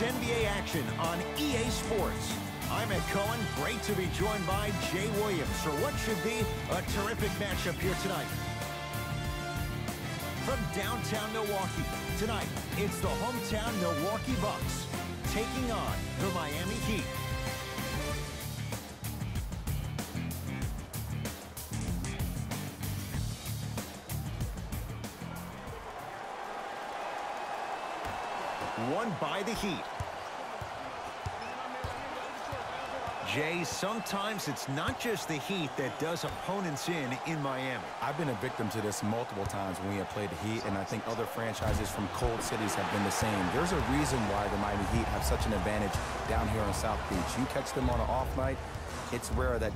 NBA action on EA Sports. I'm Ed Cohen. Great to be joined by Jay Williams for what should be a terrific matchup here tonight. From downtown Milwaukee, tonight it's the hometown Milwaukee Bucks taking on the Miami Heat. Won by the Heat. Jay, sometimes it's not just the Heat that does opponents in Miami. I've been a victim to this multiple times when we have played the Heat, and I think other franchises from cold cities have been the same. There's a reason why the Miami Heat have such an advantage down here on South Beach. You catch them on an off night, it's rare that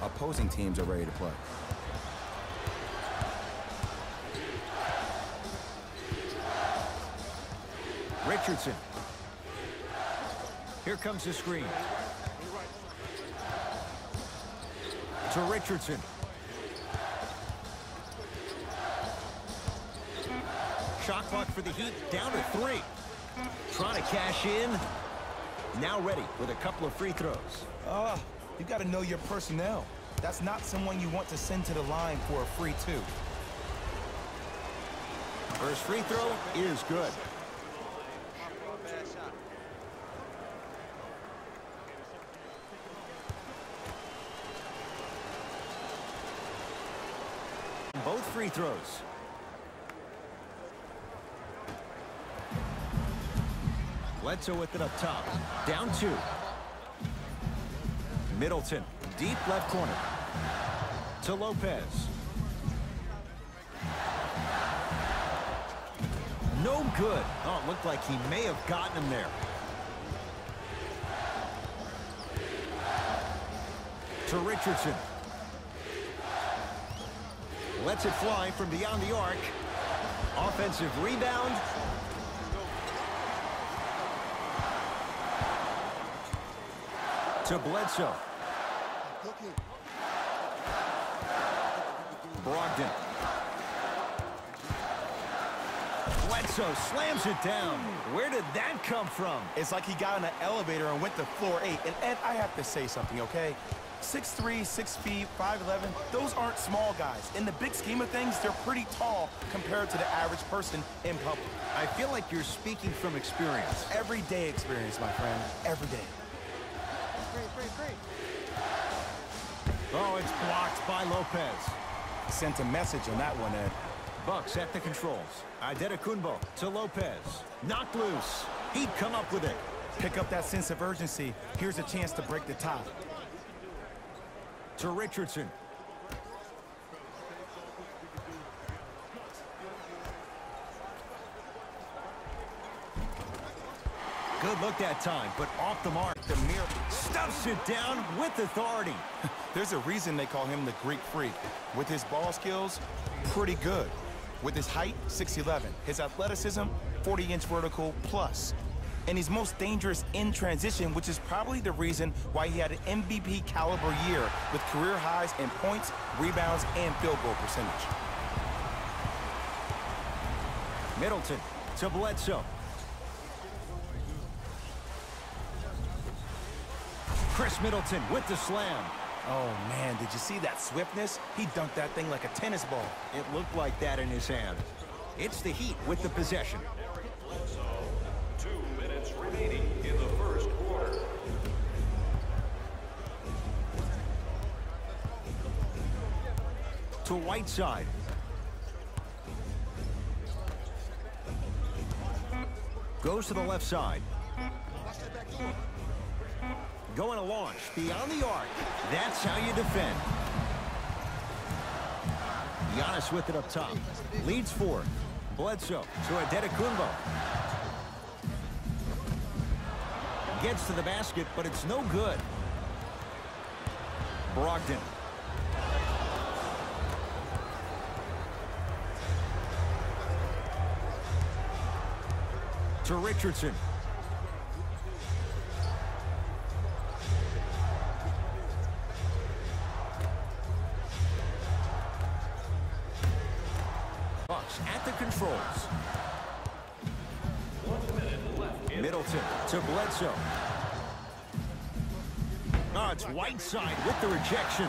opposing teams are ready to play. Richardson. Here comes the screen. To Richardson. Shot clock for the Heat, down to 3. Trying to cash in. Now ready with a couple of free throws. You got to know your personnel. That's not someone you want to send to the line for a free two. First free throw is good. Both free throws. Bledsoe with it up top. Down 2. Middleton, deep left corner. To Lopez. No good. Oh, it looked like he may have gotten him there. To Richardson. Lets it fly from beyond the arc. Offensive rebound. To Bledsoe. Brogdon. Bledsoe slams it down. Where did that come from? It's like he got in an elevator and went to floor 8. And I have to say something, okay? 6'3", 6 feet, 5'11", those aren't small guys. In the big scheme of things, they're pretty tall compared to the average person in public. I feel like you're speaking from experience. Everyday experience, my friend. Every day. Oh, it's blocked by Lopez. Sent a message on that one, Ed. Bucks at the controls. Adetokunbo to Lopez. Knocked loose. He'd come up with it. Pick up that sense of urgency. Here's a chance to break the tie. To Richardson. Good look that time, but off the mark. The mirror stuffs it down with authority. There's a reason they call him the Greek Freak. With his ball skills, pretty good. With his height, 6'11". His athleticism, 40-inch vertical plus. And he's most dangerous in transition, which is probably the reason why he had an MVP caliber year with career highs in points, rebounds, and field goal percentage. Middleton to Bledsoe. Chris Middleton with the slam. Oh, man, did you see that swiftness? He dunked that thing like a tennis ball. It looked like that in his hand. It's the Heat with the possession. 2 minutes remaining in the first quarter. To Whiteside. Goes to the left side. Going to launch beyond the arc. That's how you defend. Giannis with it up top. Leads 4. Bledsoe to Adetokunbo. Gets to the basket, but it's no good. Brogdon. To Richardson. Bucks at the controls. 1 minute left in Middleton to Bledsoe. Oh, it's Whiteside with the rejection.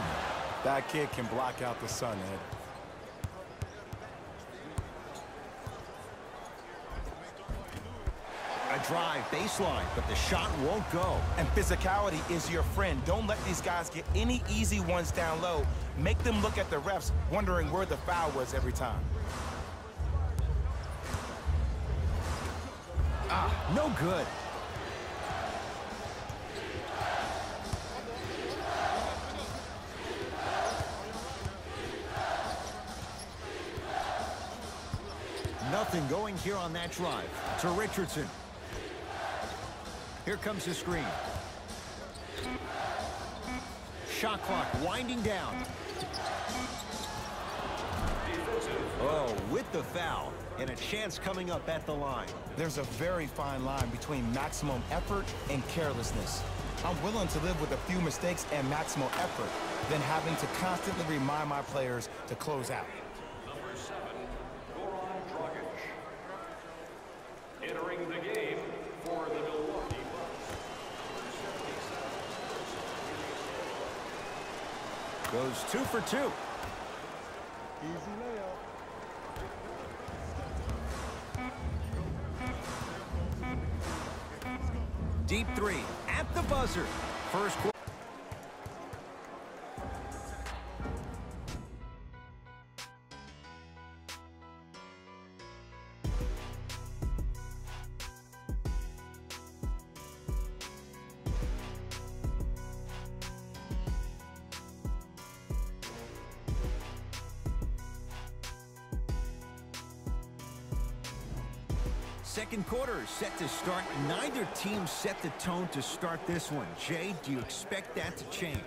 That kid can block out the sun, Ed. A drive baseline, but the shot won't go. And physicality is your friend. Don't let these guys get any easy ones down low. Make them look at the refs, wondering where the foul was every time. No good. Nothing going here on that drive. To Richardson. Here comes the screen. Shot clock winding down. Oh, with the foul. And a chance coming up at the line. There's a very fine line between maximum effort and carelessness. I'm willing to live with a few mistakes and maximal effort than having to constantly remind my players to close out. Number 7, entering the game for the Milwaukee Bucks. Goes 2 for 2. Easy layup. Deep 3 at the buzzer. First quarter. Second quarter is set to start. Neither team set the tone to start this one. Jay, do you expect that to change?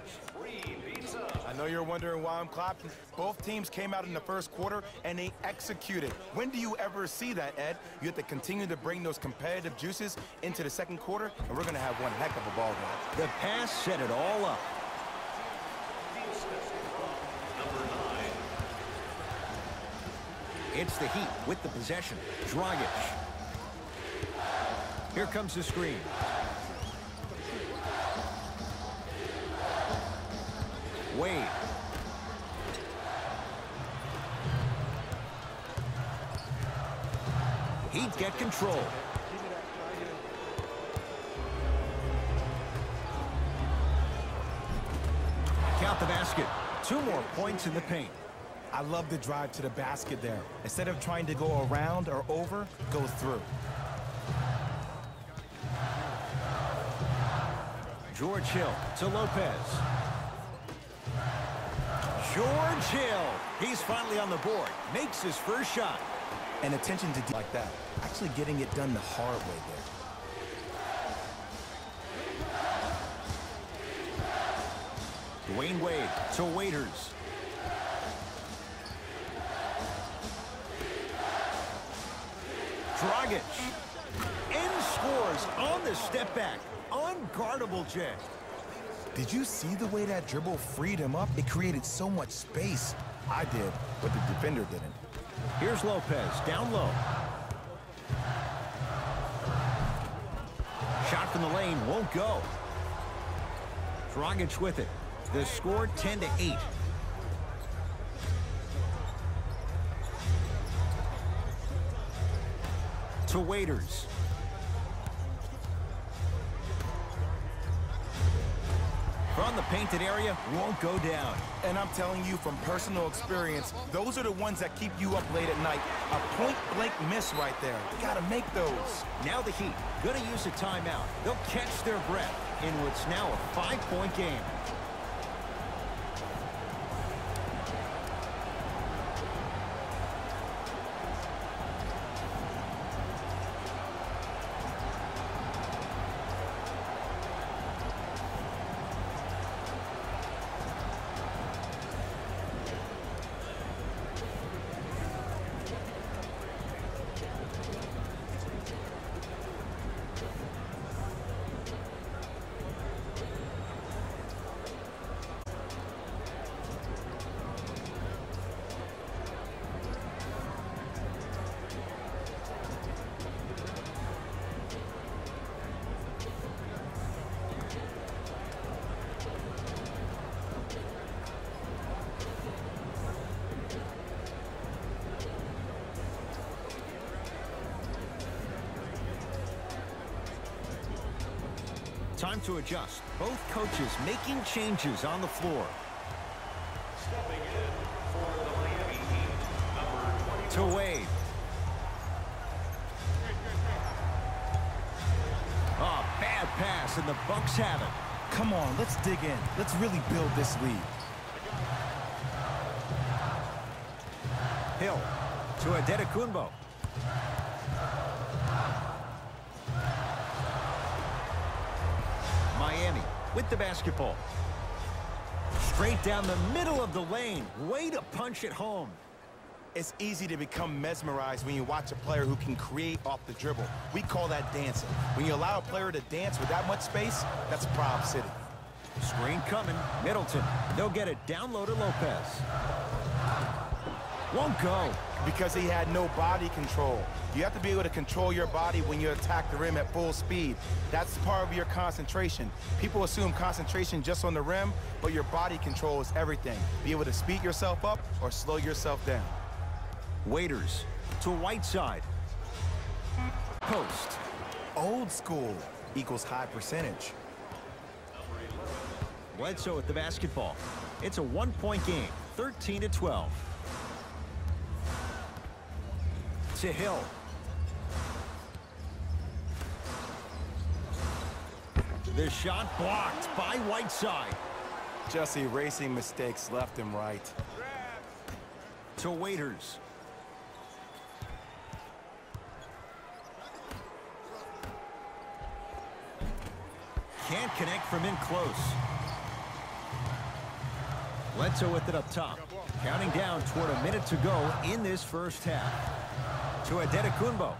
I know you're wondering why I'm clapping. Both teams came out in the first quarter and they executed. When do you ever see that, Ed? You have to continue to bring those competitive juices into the second quarter, and we're going to have one heck of a ball game. The pass set it all up. It's the Heat with the possession. Dragic. Here comes the screen. Wade. Heat get control. Count the basket. 2 more points in the paint. I love the drive to the basket there. Instead of trying to go around or over, go through. George Hill to Lopez. George Hill. He's finally on the board. Makes his first shot. And attention to like that. Actually getting it done the hard way there. Dwayne Wade to Waiters. Dragic. And scores on the step back. Unguardable, Jay. Did you see the way that dribble freed him up? It created so much space. I did, but the defender didn't. Here's Lopez, down low. Shot from the lane won't go. Dragic with it. The score 10-8. To Waiters. From the painted area, won't go down. And I'm telling you from personal experience, those are the ones that keep you up late at night. A point-blank miss right there. You gotta make those. Now the Heat gonna use a timeout. They'll catch their breath in what's now a 5-point game. Time to adjust. Both coaches making changes on the floor. Stepping in for the Miami Heat, number 20. To Wade. Oh, bad pass, and the Bucks have it. Come on, let's dig in. Let's really build this lead. Hill to Adetokunbo. Miami with the basketball. Straight down the middle of the lane. Way to punch it home. It's easy to become mesmerized when you watch a player who can create off the dribble. We call that dancing. When you allow a player to dance with that much space, that's Prob City. Screen coming. Middleton. They'll get it down low to Lopez. Won't go. Because he had no body control. You have to be able to control your body when you attack the rim at full speed. That's part of your concentration. People assume concentration just on the rim, but your body control is everything. Be able to speed yourself up or slow yourself down. Waiters to Whiteside. Post. Old school equals high percentage. Bledsoe with the basketball. It's a one-point game, 13-12. To Hill. The shot blocked by Whiteside. Just erasing mistakes left and right. To Waiters. Can't connect from in close. Bledsoe with it up top. Counting down toward a minute to go in this first half. To Adetokunbo.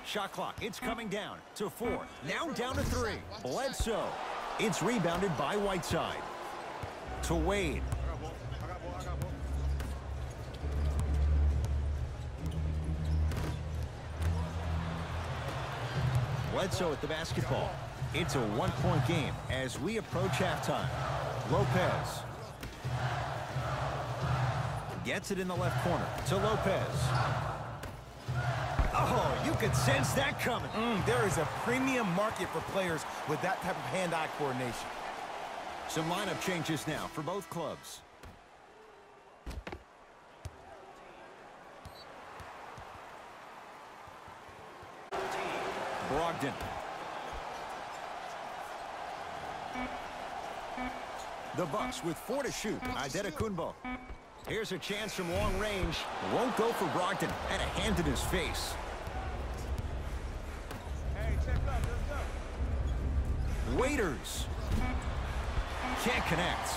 Shot clock, it's coming down to 4. Now down to 3. Bledsoe. It's rebounded by Whiteside. To Wade. Bledsoe with the basketball. It's a one-point game as we approach halftime. Lopez. Gets it in the left corner to Lopez. Oh, you could sense that coming. There is a premium market for players with that type of hand-eye coordination. Some lineup changes now for both clubs. Brogdon. The Bucks with 4 to shoot. Adetokunbo. Here's a chance from long range. Won't go for Brogdon. Had a hand in his face. Hey, check up, let's go. Waiters. Can't connect.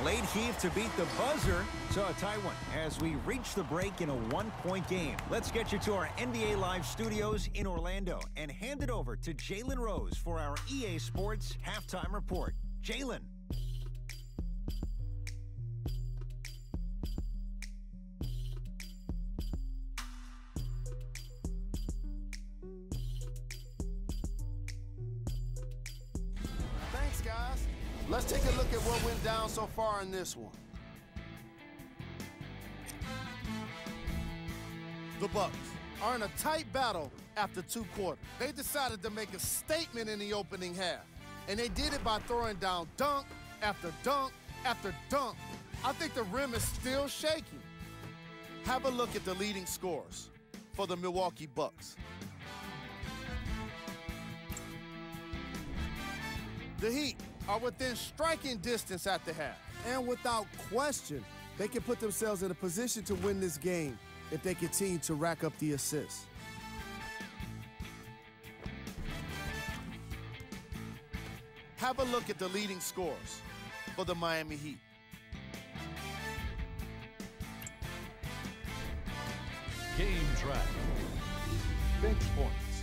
Late heave to beat the buzzer. So a tie one as we reach the break in a one-point game. Let's get you to our NBA Live studios in Orlando and hand it over to Jalen Rose for our EA Sports halftime report. Jalen. Thanks, guys. Let's take a look at what went down so far in this one. The Bucks are in a tight battle after 2 quarters. They decided to make a statement in the opening half, and they did it by throwing down dunk after dunk after dunk. I think the rim is still shaking. Have a look at the leading scorers for the Milwaukee Bucks. The Heat are within striking distance at the half. And without question, they can put themselves in a position to win this game if they continue to rack up the assists. Have a look at the leading scorers for the Miami Heat. Game track. Bench points.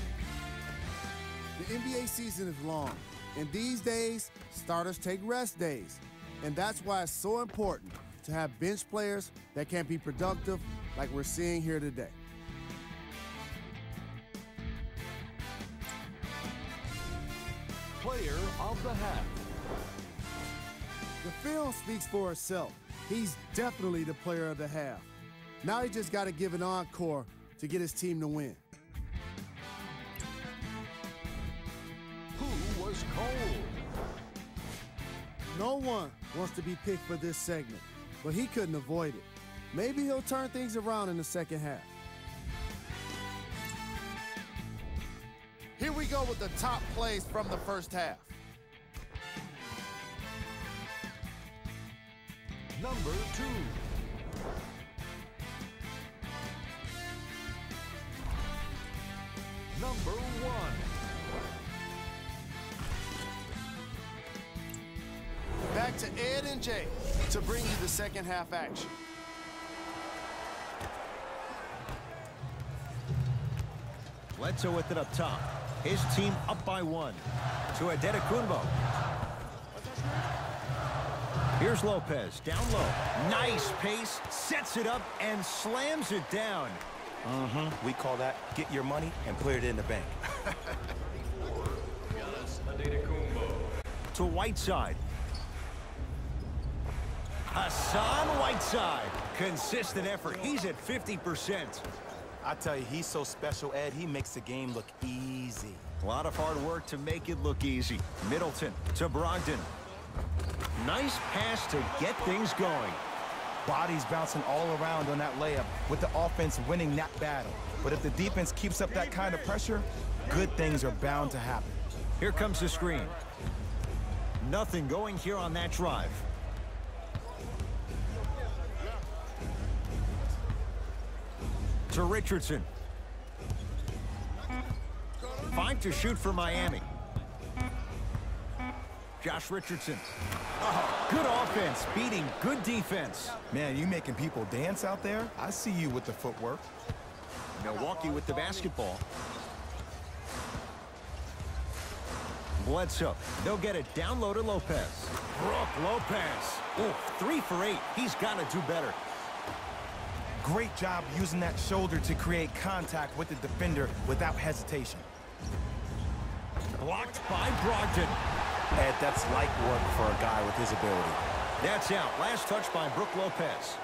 The NBA season is long, and these days, starters take rest days. And that's why it's so important to have bench players that can be productive like we're seeing here today. Player of the half. The film speaks for itself. He's definitely the player of the half. Now he just got to give an encore to get his team to win. Who was cold? No one wants to be picked for this segment, but he couldn't avoid it. Maybe he'll turn things around in the second half. Here we go with the top plays from the first half. Number 2. Number 1. Back to Ed and Jay to bring you the second half action. Bledsoe with it up top. His team up by 1. To Adetokunbo. Here's Lopez, down low. Nice pace, sets it up, and slams it down. We call that get your money and put it in the bank. To Whiteside. Hassan Whiteside. Consistent effort. He's at 50%. I tell you, he's so special, Ed. He makes the game look easy. A lot of hard work to make it look easy. Middleton to Brogdon. Nice pass to get things going. Bodies bouncing all around on that layup with the offense winning that battle. But if the defense keeps up that kind of pressure, good things are bound to happen. Here comes the screen. Nothing going here on that drive. To Richardson. 5 to shoot for Miami. Josh Richardson. Oh, good offense, beating good defense. Man, you making people dance out there? I see you with the footwork. Milwaukee with the basketball. Bledsoe. They'll get it down low to Lopez. Brook Lopez. Ooh, 3 for 8. He's got to do better. Great job using that shoulder to create contact with the defender without hesitation. Blocked by Brogdon. Ed, that's light work for a guy with his ability. That's out. Last touch by Brook Lopez.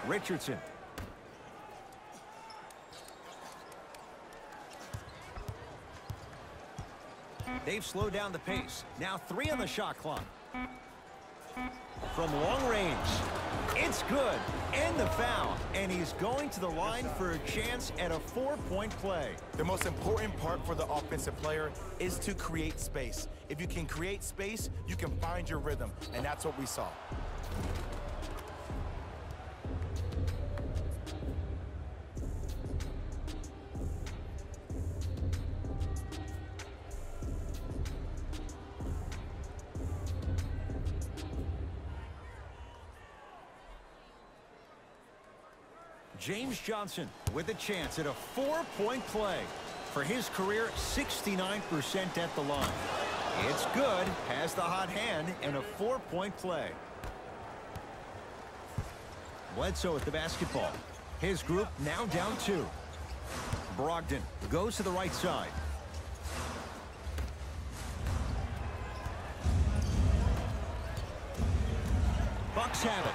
Richardson. They've slowed down the pace. Now 3 on the shot clock. From long range. It's good. And the foul. And he's going to the line for a chance at a 4-point play. The most important part for the offensive player is to create space. If you can create space, you can find your rhythm. And that's what we saw. James Johnson with a chance at a 4-point play. For his career, 69% at the line. It's good, has the hot hand, and a 4-point play. Bledsoe with the basketball. His group now down 2. Brogdon goes to the right side. Bucks have it.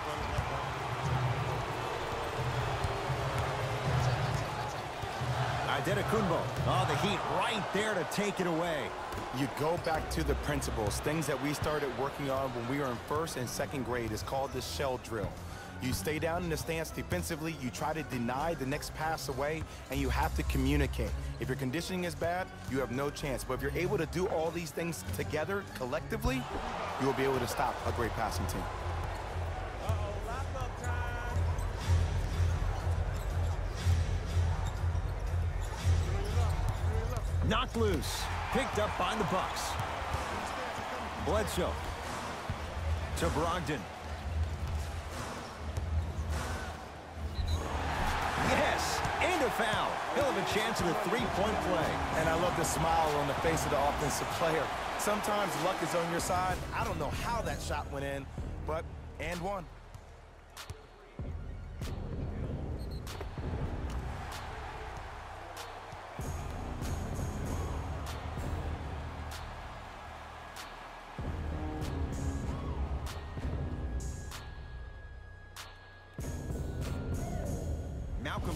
Adetokunbo. Oh, the Heat right there to take it away. You go back to the principles, things that we started working on when we were in 1st and 2nd grade. Is called the shell drill. You stay down in the stance defensively, you try to deny the next pass away, and you have to communicate. If your conditioning is bad, you have no chance. But if you're able to do all these things together, collectively, you will be able to stop a great passing team. Knocked loose. Picked up by the Bucks. Bledsoe. To Brogdon. Yes! And a foul. He'll have a chance at a 3-point play. And I love the smile on the face of the offensive player. Sometimes luck is on your side. I don't know how that shot went in, but and one.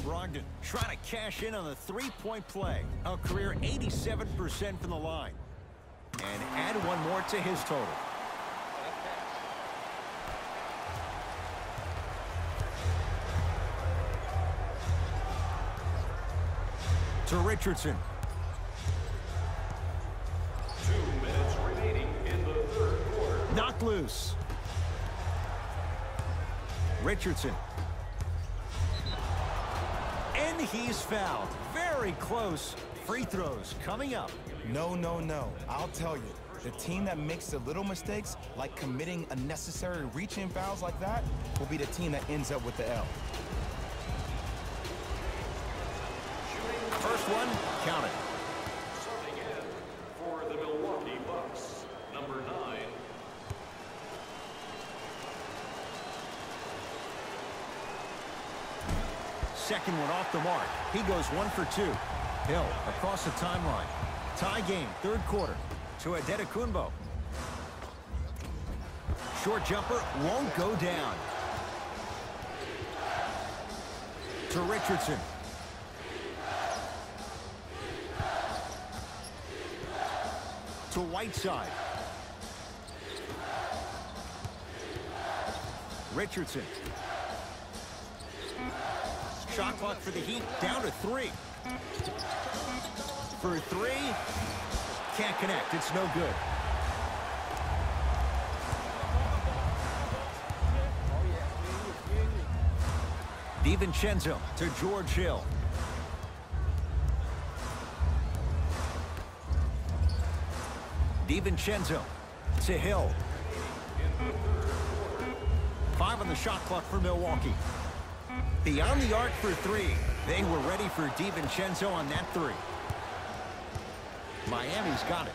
Brogdon trying to cash in on the three-point play. A career 87% from the line. And add one more to his total. To Richardson. 2 minutes remaining in the third quarter. Knocked loose. Richardson. And he's fouled. Very close. Free throws coming up. No, no, no. I'll tell you. The team that makes the little mistakes, like committing unnecessary reach-in fouls like that, will be the team that ends up with the L. First one, count it. Subbing in for the Milwaukee Bucks, number 9. Second one off the mark. He goes 1 for 2. Hill across the timeline. Tie game, third quarter. To Adetokunbo. Short jumper won't go down. To Richardson. To Whiteside. Richardson. Shot clock for the Heat, down to 3. For 3, can't connect, it's no good. DiVincenzo to George Hill. DiVincenzo to Hill. 5 on the shot clock for Milwaukee. Beyond the arc for 3. They were ready for DiVincenzo on that 3. Miami's got it.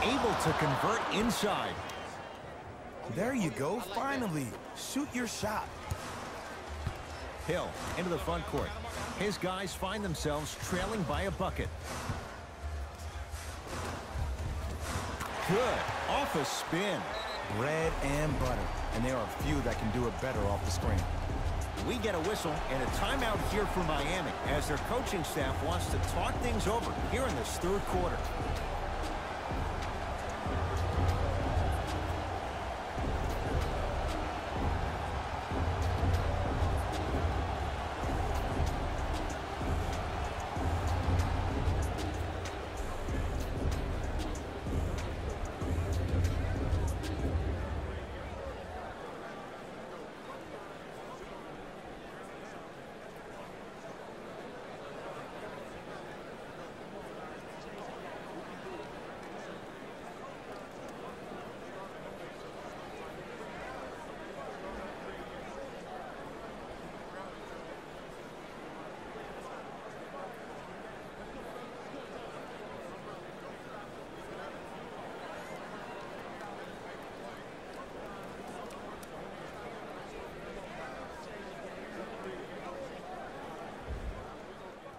Able to convert inside. There you go, finally. Shoot your shot. Hill into the front court. His guys find themselves trailing by a bucket. Good. Off a spin. Bread and butter. And there are a few that can do it better off the screen. We get a whistle and a timeout here for Miami as their coaching staff wants to talk things over here in this third quarter.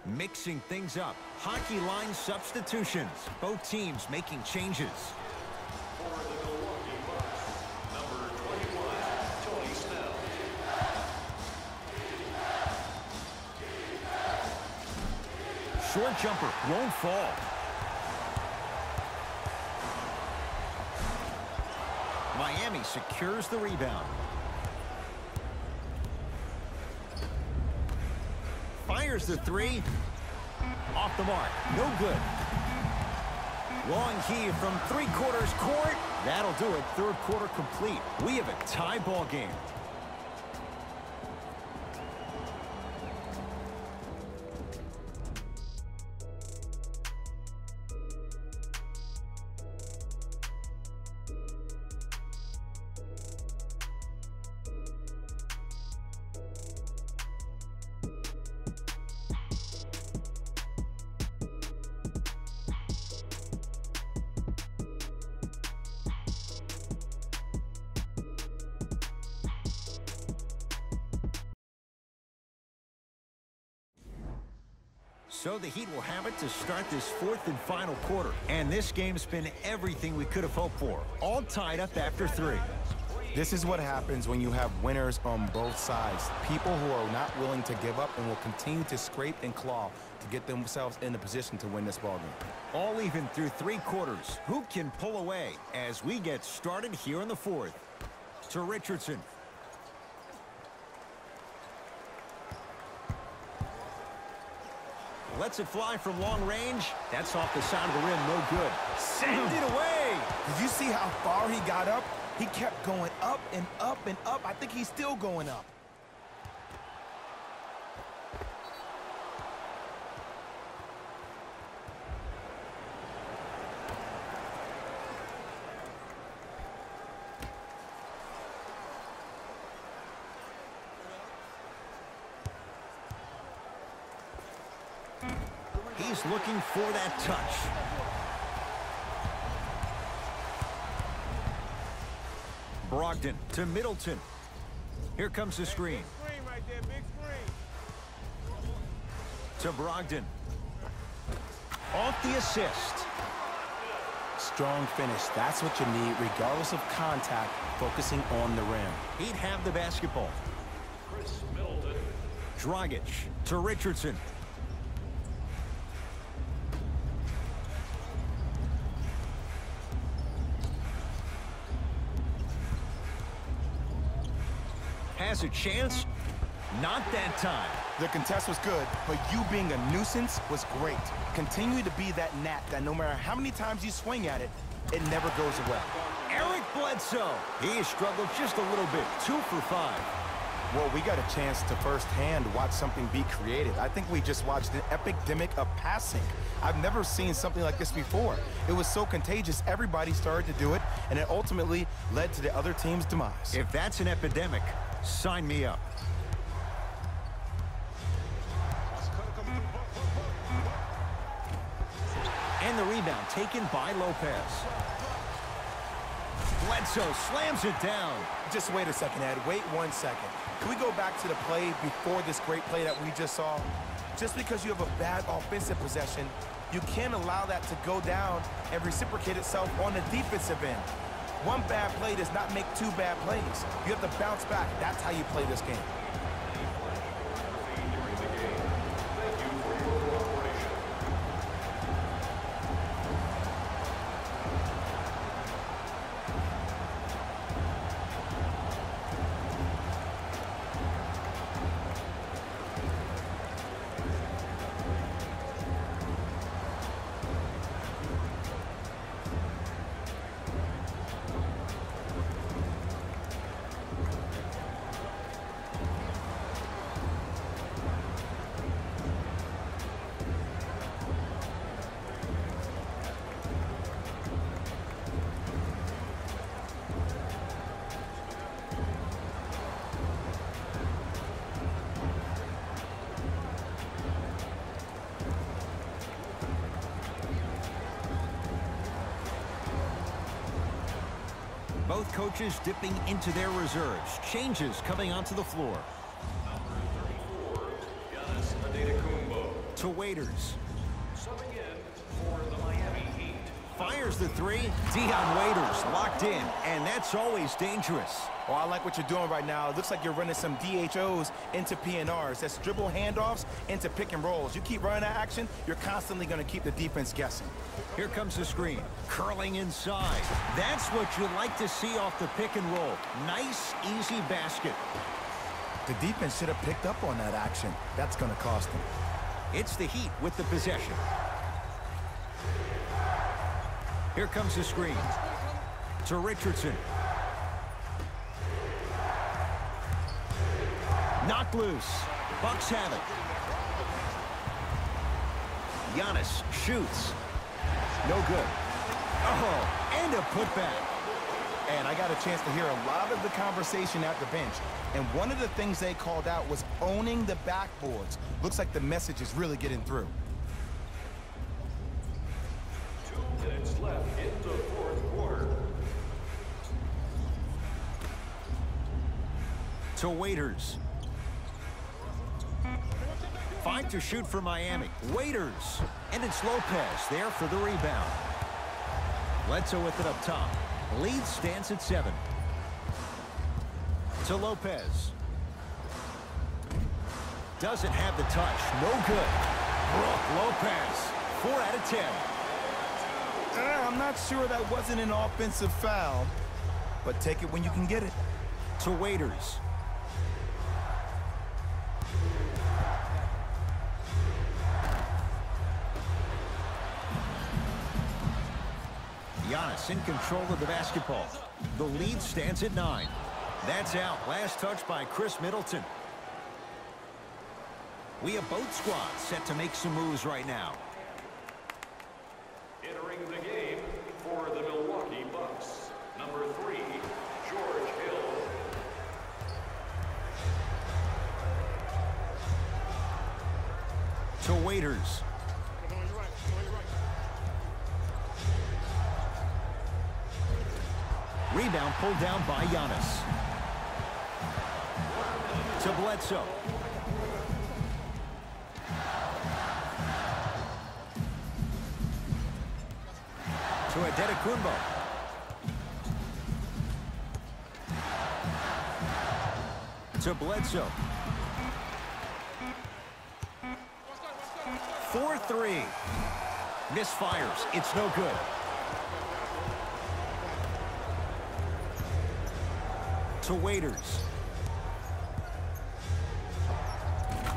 Mixing things up. Hockey line substitutions. Both teams making changes. For the Milwaukee Bucks, number 21, Tony Snell. Short jumper won't fall. Miami secures the rebound. Fires the 3. Off the mark. No good. Long heave from 3/4 court. That'll do it. Third quarter complete. We have a tie ball game. So the Heat will have it to start this fourth and final quarter. And this game's been everything we could have hoped for. All tied up after 3. This is what happens when you have winners on both sides. People who are not willing to give up and will continue to scrape and claw to get themselves in a position to win this ballgame. All even through 3 quarters. Who can pull away as we get started here in the fourth? To Richardson. Lets it fly from long range. That's off the side of the rim, no good. Send it away! Did you see how far he got up? He kept going up and up and up. I think he's still going up. He's looking for that touch. Brogdon to Middleton. Here comes the screen. Big screen right there, big screen. To Brogdon. Off the assist. Strong finish. That's what you need, regardless of contact, focusing on the rim. He'd have the basketball. Chris Middleton. Dragic to Richardson. Has a chance. Not that time. The contest was good, but you being a nuisance was great. Continue to be that gnat that no matter how many times you swing at it, it never goes away. Eric Bledsoe. He has struggled just a little bit. 2 for 5. Well, we got a chance to firsthand watch something be created. I think we just watched an epidemic of passing. I've never seen something like this before. It was so contagious, everybody started to do it, and it ultimately led to the other team's demise. If that's an epidemic, sign me up. And the rebound taken by Lopez. Bledsoe slams it down. Just wait a second, Ed. Wait 1 second. Can we go back to the play before this great play that we just saw? Just because you have a bad offensive possession, you can't allow that to go down and reciprocate itself on the defensive end. One bad play does not make 2 bad plays. You have to bounce back. That's how you play this game. Both coaches dipping into their reserves. Changes coming onto the floor. To Waiters. Subbing in for the Miami Heat. Fires the 3. Dion Waiters locked in, and that's always dangerous. Well, I like what you're doing right now. It looks like you're running some DHOs into PNRs. That's dribble handoffs into pick and rolls. You keep running that action, you're constantly going to keep the defense guessing. Here comes the screen. Curling inside. That's what you like to see off the pick and roll. Nice, easy basket. The defense should have picked up on that action. That's going to cost them. It's the Heat with the possession. Here comes the screen. To Richardson. Knocked loose. Bucks have it. Giannis shoots. No good. Oh, and a putback. And I got a chance to hear a lot of the conversation at the bench. And one of the things they called out was owning the backboards. Looks like the message is really getting through. 2 minutes left in the fourth quarter. To Waiters. trying to shoot for Miami. Waiters. And it's Lopez there for the rebound. Bledsoe with it up top. Lead stands at 7. To Lopez. Doesn't have the touch. No good. Brook Lopez. 4 out of 10. I'm not sure that wasn't an offensive foul, but take it when you can get it. To Waiters. Giannis in control of the basketball. The lead stands at 9. That's out. Last touch by Chris Middleton. We have both squads set to make some moves right now. Entering the game for the Milwaukee Bucks, number 3, George Hill. To Waiters. Rebound pulled down by Giannis. To Bledsoe. To Adetokunbo. To Bledsoe. 4-3. Misfires. It's no good. To Waiters.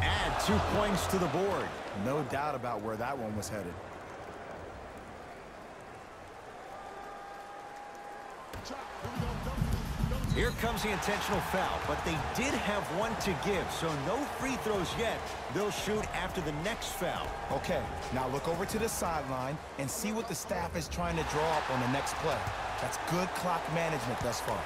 Add 2 points to the board. No doubt about where that one was headed. Here comes the intentional foul, but they did have one to give, so no free throws yet. They'll shoot after the next foul. Okay, now look over to the sideline and see what the staff is trying to draw up on the next play. That's good clock management thus far.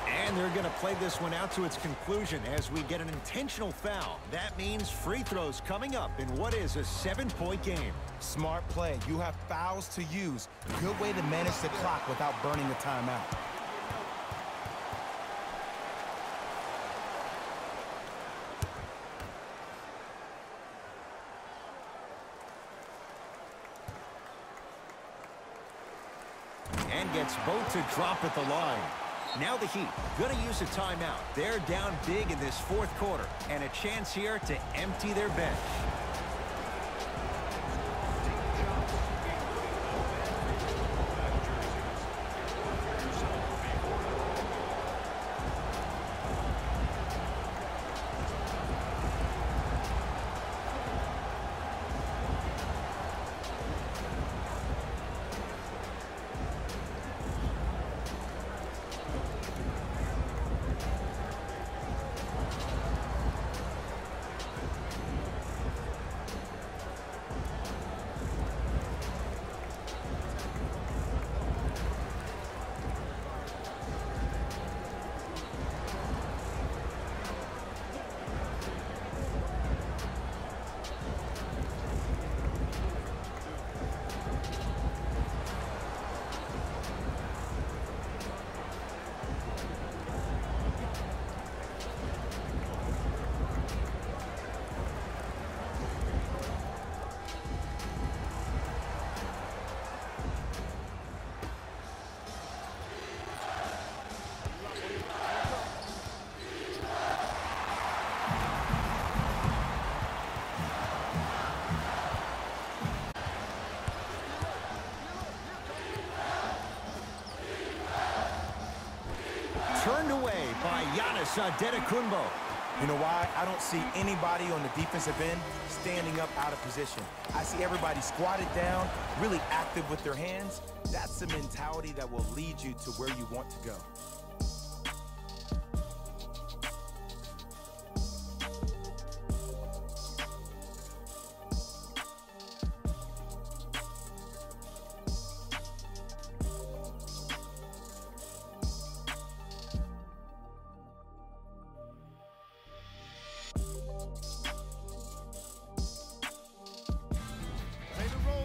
And they're going to play this one out to its conclusion as we get an intentional foul. That means free throws coming up in what is a 7-point game. Smart play. You have fouls to use. Good way to manage the clock without burning a timeout. And gets both to drop at the line. Now the Heat going to use a timeout. They're down big in this 4th quarter, and a chance here to empty their bench. Turned away by Giannis Adetokunbo. You know why? I don't see anybody on the defensive end standing up out of position. I see everybody squatted down, really active with their hands. That's the mentality that will lead you to where you want to go.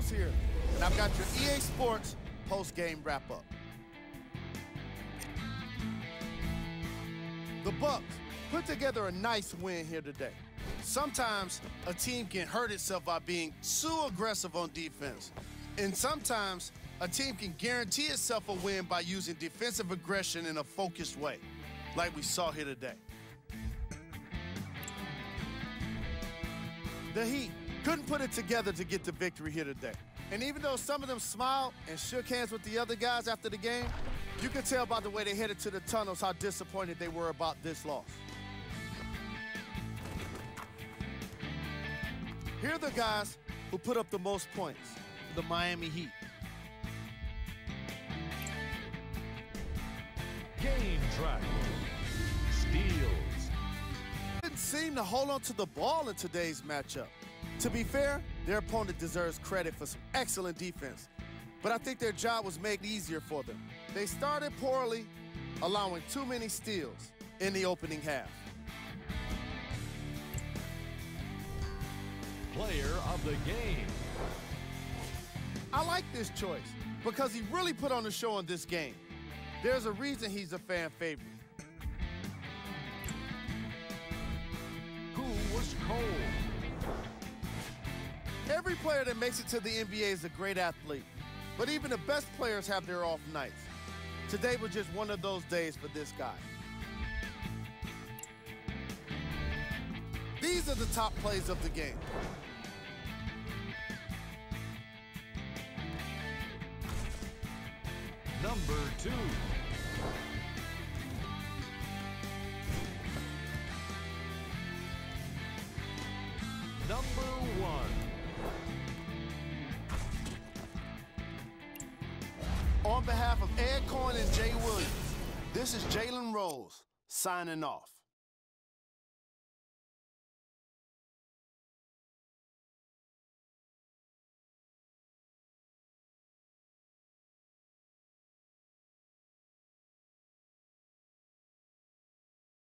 Here, and I've got your EA Sports post-game wrap-up. The Bucks put together a nice win here today. Sometimes a team can hurt itself by being too aggressive on defense. And sometimes a team can guarantee itself a win by using defensive aggression in a focused way, like we saw here today. The Heat couldn't put it together to get the victory here today. And even though some of them smiled and shook hands with the other guys after the game, you could tell by the way they headed to the tunnels how disappointed they were about this loss. Here are the guys who put up the most points for the Miami Heat. Game track. Steals. Didn't seem to hold on to the ball in today's matchup. To be fair, their opponent deserves credit for some excellent defense, but I think their job was made easier for them. They started poorly, allowing too many steals in the opening half. Player of the game. I like this choice because he really put on the show in this game. There's a reason he's a fan favorite. Who was cold? Every player that makes it to the NBA is a great athlete, but even the best players have their off nights. Today was just one of those days for this guy. These are the top plays of the game. Number 2. Number 1. On behalf of Ed Cohen and Jay Williams, this is Jalen Rose signing off.